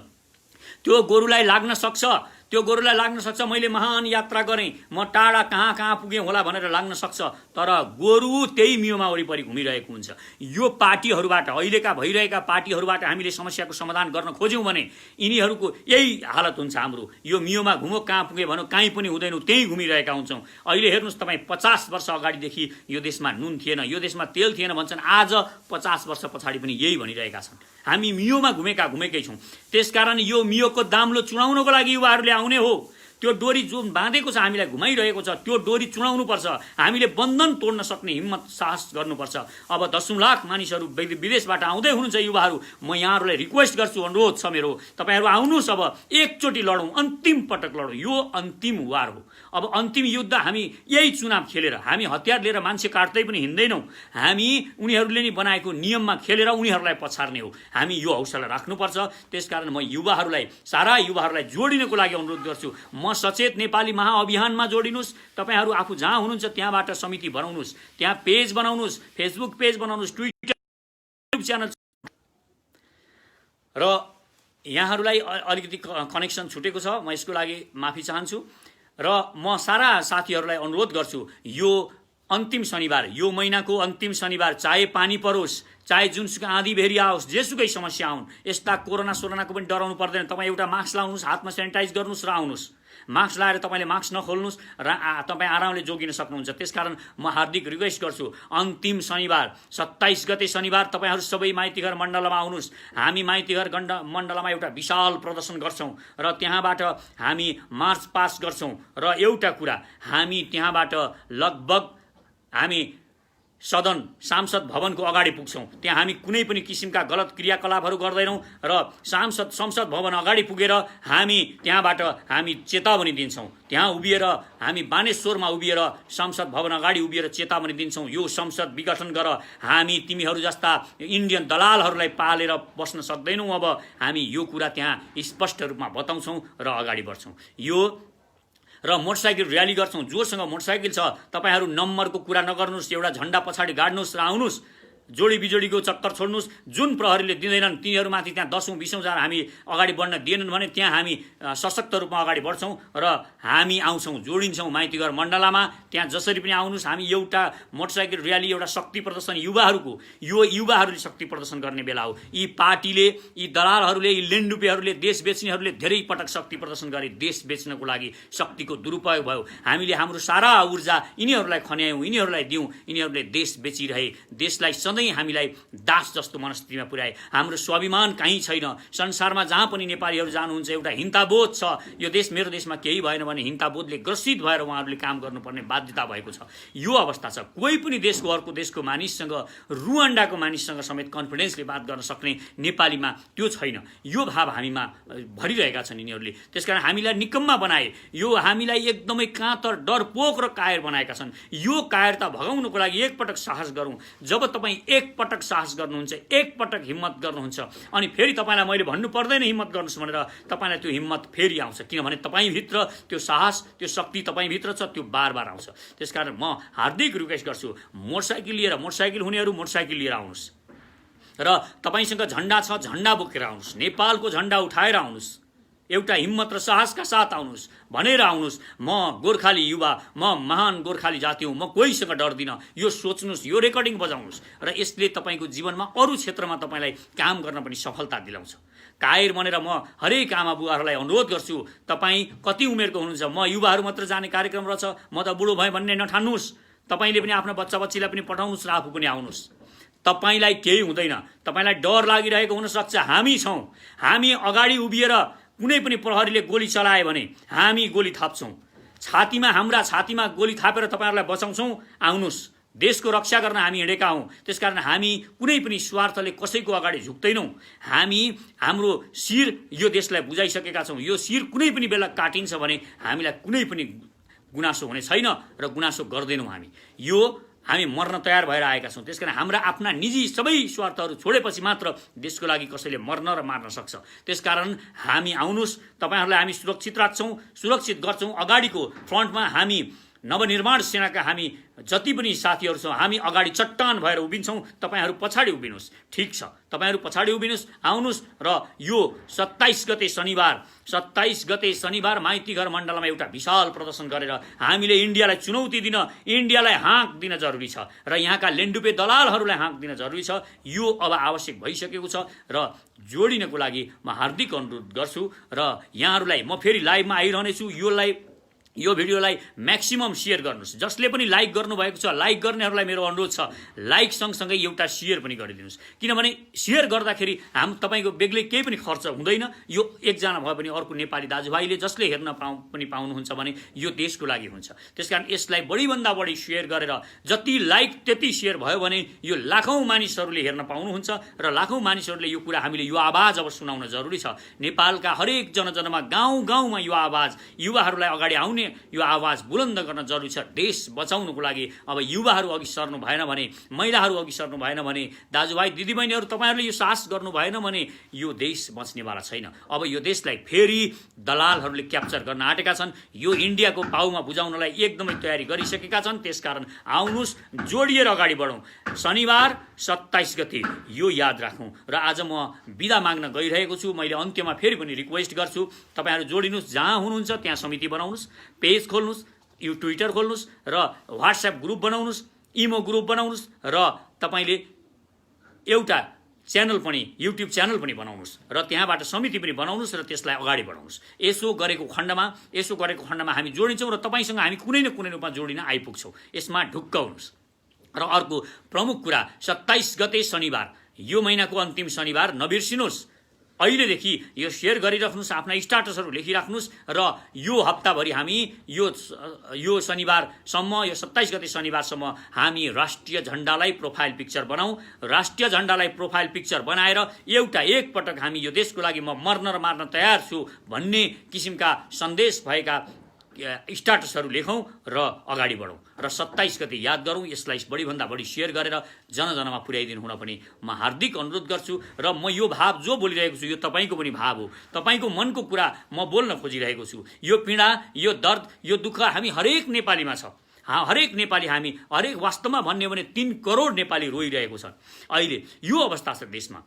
त्यो गोरुलाई लाग्न सक्छ। मैले महान यात्रा गरेँ, म टाढा कहाँ पुगेँ होला भनेर लाग्न सक्छ। तर गोरु त्यही मियोमा वरिपरि घुमिरहेको हुन्छ। यो पार्टीहरूबाट, अहिलेका भइरहेका पार्टीहरूबाट हामीले समस्याको समाधान गर्न खोज्यौँ भने यिनीहरूको यही हालत हुन्छ। हाम्रो यो मियोमा घुमो, कहाँ पुगे भनौँ, कहीँ पनि हुँदैनौँ, त्यहीँ घुमिरहेका हुन्छौँ। अहिले हेर्नुहोस् तपाईँ, 50 वर्ष अगाडिदेखि यो देशमा नुन थिएन, यो देशमा तेल थिएन भन्छन्। आज 50 वर्ष पछाडि पनि यही भनिरहेका छन्। हामी मियोमा घुमेकै छौँ। त्यसकारण यो मियोको दाम्लो चुडाउनको लागि युवाहरूले आउने हो। त्यो डोरी जुन बाँधेको छ, हामीलाई घुमाइरहेको छ, त्यो डोरी चुडाउनुपर्छ। हामीले बन्धन तोड्न सक्ने हिम्मत, साहस गर्नुपर्छ। अब 10 लाख मानिसहरू विदेशबाट आउँदै हुनुहुन्छ युवाहरू। म यहाँहरूलाई रिक्वेस्ट गर्छु, अनुरोध छ मेरो, तपाईँहरू आउनुहोस्। अब एकचोटि लडौँ, अन्तिम पटक लडौँ। यो अन्तिम वार हो। अब अन्तिम युद्ध हामी यही चुनाव खेलेर, हामी हतियार लिएर मान्छे काट्दै पनि हिँड्दैनौँ। हामी उनीहरूले नि बनाएको नियममा खेलेर उनीहरूलाई पछार्ने हो। हामी यो हौसला राख्नुपर्छ। त्यसकारण म युवाहरूलाई, सारा युवाहरूलाई जोडिनको लागि अनुरोध गर्छु। म सचेत नेपाली महाअभियानमा जोडिनुहोस्। तपाईँहरू आफू जहाँ हुनुहुन्छ त्यहाँबाट समिति बनाउनुहोस्, त्यहाँ पेज बनाउनुहोस्, फेसबुक पेज बनाउनुहोस्, ट्विटर, युट्युब च्यानल। र यहाँहरूलाई अलिकति कनेक्सन छुटेको छ, म यसको लागि माफी चाहन्छु। र म सारा साथीहरूलाई अनुरोध गर्छु, यो अन्तिम शनिबार, यो महिनाको अन्तिम शनिबार, चाहे पानी परोस्, चाहे जुनसुकै आँधी भेरी आओस्, जेसुकै समस्या आउन्, यस्ता कोरोनाको पनि डराउनु पर्दैन। तपाईँ एउटा मास्क लाउनुहोस्, हातमा सेनिटाइज गर्नुहोस् र आउनुहोस्। मास्क लाएर तपाईँले मास्क नखोल्नुहोस् र तपाईँ आरामले जोगिन सक्नुहुन्छ। त्यसकारण म हार्दिक रिक्वेस्ट गर्छु, अन्तिम शनिबार 27 गते शनिबार तपाईँहरू सबै माइतीघर मण्डलमा आउनुहोस्। हामी माइतीघर मण्डलमा एउटा विशाल प्रदर्शन गर्छौँ र त्यहाँबाट हामी मार्च पास गर्छौँ। र एउटा कुरा, हामी त्यहाँबाट लगभग हामी सांसद भवनको अगाडि पुग्छौँ। त्यहाँ हामी कुनै पनि किसिमका गलत क्रियाकलापहरू गर्दैनौँ र संसद भवन अगाडि पुगेर हामी त्यहाँबाट हामी चेतावनी दिन्छौँ। त्यहाँ उभिएर हामी बानेश्वरमा उभिएर संसद भवन अगाडि उभिएर चेतावनी दिन्छौँ, यो संसद विघटन गर। हामी तिमीहरू जस्ता इन्डियन दलालहरूलाई पालेर बस्न सक्दैनौँ। अब हामी यो कुरा त्यहाँ स्पष्ट रूपमा बताउँछौँ र अगाडि बढ्छौँ। र मोटरसाइकल र्याली गर्छौँ। जोसँग मोटरसाइकल छ तपाईँहरू नम्बरको कुरा नगर्नुहोस्, एउटा झन्डा पछाडि गाड्नुहोस् र आउनुहोस्। जोडी बिजोडीको चक्कर छोड्नुहोस्। जुन प्रहरीले दिँदैनन् तिनीहरूमाथि त्यहाँ 10औं-20औं जना हामी अगाडि बढ्न दिएनन् भने त्यहाँ हामी सशक्त रूपमा अगाडि बढ्छौँ र हामी आउँछौँ, जोडिन्छौँ माइतीघर मण्डलामा। त्यहाँ जसरी पनि आउनुहोस्। हामी एउटा मोटरसाइकल र्याली, एउटा शक्ति प्रदर्शन युवाहरूको, यो युवाहरूले शक्ति प्रदर्शन गर्ने बेला हो। यी पार्टीले, यी दलालहरूले, यी लेन्डुपेहरूले, देश बेच्नेहरूले धेरै पटक शक्ति प्रदर्शन गरे। देश बेच्नको लागि शक्तिको दुरुपयोग भयो। हामीले हाम्रो सारा ऊर्जा यिनीहरूलाई खन्यायौँ, यिनीहरूलाई दियौँ। यिनीहरूले देश बेचिरहे, देशलाई हामीलाई दास जस्तो मनस्थितिमा पुर्याए। हाम्रो स्वाभिमान कहीँ छैन। संसारमा जहाँ पनि नेपालीहरू जानुहुन्छ एउटा हिंताबोध छ। यो देश, मेरो देशमा केही भएन भने हिंताबोधले ग्रसित भएर उहाँहरूले काम गर्नुपर्ने बाध्यता भएको छ। यो अवस्था छ। कोही पनि देशको, अर्को देशको मानिससँग, रुवान्डाको मानिससँग समेत कन्फिडेन्सले बात गर्न सक्ने नेपालीमा त्यो छैन। यो भाव हामीमा भरिरहेका छन् यिनीहरूले। त्यसकारण हामीलाई निकम्मा बनाए, यो हामीलाई एकदमै कातर, डरपोक र कायर बनाएका छन्। यो कायरता भगाउनको लागि एकपटक साहस गरौँ। जब तपाईँ एकपटक साहस गर्नुहुन्छ, एकपटक हिम्मत गर्नुहुन्छ, अनि फेरि तपाईँलाई मैले भन्नु पर्दैन हिम्मत गर्नुहोस् भनेर, तपाईँलाई त्यो हिम्मत फेरि आउँछ। किनभने तपाईँभित्र त्यो साहस, त्यो शक्ति तपाईँभित्र छ, त्यो बार बार आउँछ। त्यसकारण म हार्दिक रिक्वेस्ट गर्छु, मोटरसाइकल हुनेहरू मोटरसाइकल लिएर आउनुहोस् र तपाईँसँग झन्डा छ, झन्डा बोकेर आउनुहोस्। नेपालको झन्डा उठाएर आउनुहोस्। एउटा हिम्मत र साहसका साथ आउनुहोस्, भनेर आउनुहोस्, म गोर्खाली युवा, म महान गोर्खाली जाति हुँ, म कोहीसँग डर्दिनँ, यो सोच्नुहोस्, यो रेकर्डिङ बजाउनुहोस् र यसले तपाईँको जीवनमा अरू क्षेत्रमा तपाईँलाई काम गर्न पनि सफलता दिलाउँछ। कायर बनेर म हरेक आमा बुवाहरूलाई अनुरोध गर्छु, तपाईँ कति उमेरको हुनुहुन्छ, म युवाहरू मात्र जाने कार्यक्रम रहेछ, म त बुढो भएँ भन्ने नठान्नुहोस्। तपाईँले पनि आफ्नो बच्चा बच्चीलाई पनि पठाउनुहोस् र आफू पनि आउनुहोस्। तपाईँलाई केही हुँदैन, तपाईँलाई डर लागिरहेको हुनसक्छ, हामी छौँ। हामी अगाडि उभिएर कुनै पनि प्रहरीले गोली चलायो भने हामी गोली थाप्छौँ, हाम्रा छातीमा गोली थापेर तपाईँहरूलाई बचाउँछौँ। आउनुहोस्, देशको रक्षा गर्न हामी हिँडेका हौँ। त्यसकारण हामी कुनै पनि स्वार्थले कसैको अगाडि झुक्दैनौँ। हामी हाम्रो शिर यो देशलाई बुझाइसकेका छौँ। यो शिर कुनै पनि बेला काटिन्छ भने हामीलाई कुनै पनि गुनासो हुने छैन र गुनासो गर्दैनौँ। हामी मर्न तयार भएर आएका छौँ। त्यसकारण हाम्रा आफ्ना निजी सबै स्वार्थहरू छोडेपछि मात्र देशको लागि कसैले मर्न र मार्न सक्छ। त्यसकारण हामी आउनुहोस्, तपाईँहरूलाई हामी सुरक्षित राख्छौँ, सुरक्षित गर्छौँ। अगाडिको फ्रन्टमा हामी नवनिर्माण सेनाका हामी जति पनि साथीहरू छौँ, हामी अगाडि चट्टान भएर उभिन्छौँ, तपाईँहरू पछाडि उभिनुहोस्। ठिक छ, तपाईँहरू पछाडि उभिनुहोस्, आउनुहोस् र यो 27 गते शनिबार माइतीघर मण्डलमा एउटा विशाल प्रदर्शन गरेर हामीले इन्डियालाई चुनौती दिन, इन्डियालाई हाँक दिन जरुरी छ र यहाँका लेन्डुपे दलालहरूलाई हाँक दिन जरुरी छ। यो अब आवश्यक भइसकेको छ र जोडिनको लागि म हार्दिक अनुरोध गर्छु र यहाँहरूलाई म फेरि लाइभमा आइरहनेछु। यो भिडियोलाई म्याक्सिमम सेयर गर्नुहोस्। जसले पनि लाइक गर्नुभएको छ, लाइक गर्नेहरूलाई मेरो अनुरोध छ, लाइक सँगसँगै एउटा सेयर पनि गरिदिनुहोस्। किनभने सेयर गर्दाखेरि तपाईँको बेग्लै केही पनि खर्च हुँदैन। यो एकजना भए पनि अर्को नेपाली दाजुभाइले जसले हेर्न पनि पाउनुहुन्छ भने यो देशको लागि हुन्छ। त्यसकारण यसलाई बढीभन्दा बढी सेयर गरेर जति लाइक त्यति सेयर भयो भने यो लाखौँ मानिसहरूले हेर्न पाउनुहुन्छ र लाखौँ मानिसहरूले यो कुरा हामीले यो आवाज अब सुनाउन जरुरी छ। नेपालका हरेक जनजनमा गाउँ-गाउँमा यो आवाज, युवाहरूलाई अगाडि आउने यो आवाज बुलन्द गर्न जरुरी छ। देश बचाउनको लागि अब युवाहरू अघि सर्नु भएन भने, महिलाहरू अघि सर्नु भएन भने, दाजुभाइ दिदीबहिनीहरू तपाईँहरूले यो साहस गर्नु भएन भने यो देश बच्नेवाला छैन। अब यो देशलाई फेरि दलालहरूले क्याप्चर गर्न आँटेका छन्। यो इन्डियाको पाउमा बुझाउनलाई एकदमै तयारी गरिसकेका छन्। त्यसकारण आउनुहोस्, जोडिएर अगाडि बढौँ। शनिबार 27 गते यो याद राखौँ। र आज म बिदा माग्न गइरहेको छु। मैले अन्त्यमा फेरि पनि रिक्वेस्ट गर्छु, तपाईँहरू जोडिनुहोस्, जहाँ हुनुहुन्छ त्यहाँ समिति बनाउनुहोस्, पेज खोल्नुहोस्, ट्विटर खोल्नुहोस् र व्हाट्सएप ग्रुप बनाउनुहोस्, इमो ग्रुप बनाउनुहोस् र तपाईँले एउटा च्यानल पनि, युट्युब च्यानल पनि बनाउनुहोस् र त्यहाँबाट समिति पनि बनाउनुहोस् र त्यसलाई अगाडि बढाउनुहोस्। यसो गरेको खण्डमा हामी जोडिन्छौँ र तपाईँसँग हामी कुनै न कुनै रूपमा जोडिन आइपुग्छौँ। यसमा ढुक्क हुनुहोस्। र अर्को प्रमुख कुरा, 27 गते शनिबार, यो महिनाको अन्तिम शनिबार नबिर्सिनुहोस्। अहिलेदेखि यो सेयर गरिराख्नुहोस्, आफ्ना स्टाटसहरू लेखिराख्नुहोस् र यो हप्ताभरि हामी यो शनिबारसम्म, यो 27 गते शनिबारसम्म हामी राष्ट्रिय झण्डालाई प्रोफाइल पिक्चर बनाऊ। राष्ट्रिय झण्डालाई प्रोफाइल पिक्चर बनाएर एकपटक हामी यो देशको लागि म मर्न र मार्न तयार छु भन्ने किसिमका सन्देश भएका स्टाटसहरू लेखौँ र अगाडि बढौँ र 27 गते याद गरौँ। यसलाई बढीभन्दा बढी सेयर गरेर जनजनमा पुर्याइदिनु हुन पनि म हार्दिक अनुरोध गर्छु। र म यो भाव जो बोलिरहेको छु यो तपाईँको पनि भाव हो, तपाईँको मनको कुरा म बोल्न खोजिरहेको छु। यो पीडा, यो दर्द, यो दुःख हामी हरेक नेपालीमा छ। हरेक नेपाली, हामी हरेक, वास्तवमा भन्यो भने 3 करोड नेपाली रोइरहेको छ। अहिले यो अवस्था छ देशमा।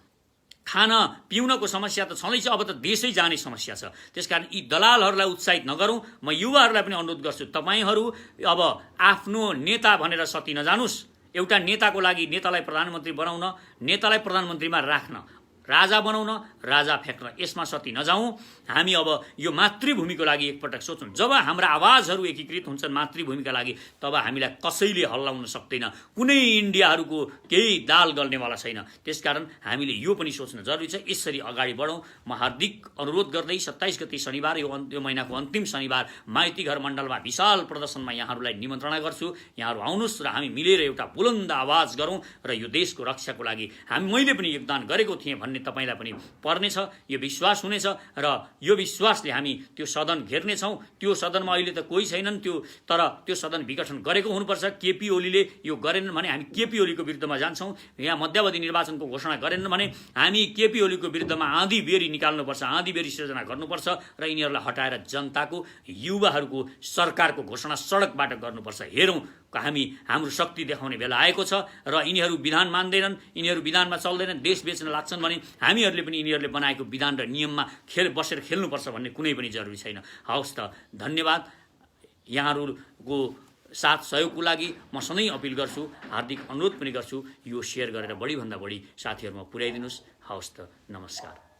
खाना पिउनको समस्या त छँदैछ, अब त देशै जाने समस्या छ। त्यसकारण यी दलालहरूलाई उत्साहित नगरौँ। म युवाहरूलाई पनि अनुरोध गर्छु, तपाईँहरू अब आफ्नो नेता भनेर सती नजानुस्। एउटा नेताको लागि नेतालाई प्रधानमन्त्री बनाउन, नेतालाई प्रधानमन्त्रीमा राख्न, राजा बनाउन, राजा फ्याँक्न, यसमा सती नजाउँ। हामी अब यो मातृभूमिको लागि एकपटक सोचौँ। जब हाम्रा आवाजहरू एकीकृत हुन्छन् मातृभूमिका लागि, तब हामीलाई कसैले हल्लाउन सक्दैन। कुनै इन्डियाहरूको केही दाल गल्नेवाला छैन। त्यसकारण हामीले यो पनि सोच्न जरुरी छ। यसरी अगाडि बढौँ। म हार्दिक अनुरोध गर्दै 27 गते शनिबार, यो महिनाको अन्तिम शनिबार माइतीघर मण्डलमा विशाल प्रदर्शनमा यहाँहरूलाई निमन्त्रणा गर्छु। यहाँहरू आउनुहोस् र हामी मिलेर एउटा बुलन्द आवाज गरौँ र यो देशको रक्षाको लागि मैले पनि योगदान गरेको थिएँ भन्ने तपाईँलाई पनि पर्नेछ। यो विश्वास हुनेछ र यो विश्वासले हामी त्यो सदन घेर्नेछौँ। त्यो सदनमा अहिले त कोही छैनन्, तर त्यो सदन विघटन गरेको हुनुपर्छ। केपी ओलीले यो गरेनन् भने हामी केपी ओलीको विरुद्धमा जान्छौँ। यहाँ मध्यावधि निर्वाचनको घोषणा गरेनन् भने हामी केपी ओलीको विरुद्धमा आँधी बेरी निकाल्नुपर्छ, आँधी बेरी सिर्जना गर्नुपर्छ र यिनीहरूलाई हटाएर जनताको, युवाहरूको सरकारको घोषणा सडकबाट गर्नुपर्छ। हेरौँ हाम्रो शक्ति देखाउने बेला आएको छ र यिनीहरू विधान मान्दैनन्, यिनीहरू विधानमा चल्दैनन्, देश बेच्न लाग्छन् भने हामीहरूले पनि यिनीहरूले बनाएको विधान र नियममा बसेर खेल्नुपर्छ भन्ने कुनै पनि जरुरी छैन। हवस् त, धन्यवाद। यहाँहरूको साथ सहयोगको लागि म सधैँ अपिल गर्छु, हार्दिक अनुरोध पनि गर्छु, यो सेयर गरेर बढीभन्दा बढी साथीहरूमा पुर्याइदिनुहोस्। हवस् त, नमस्कार।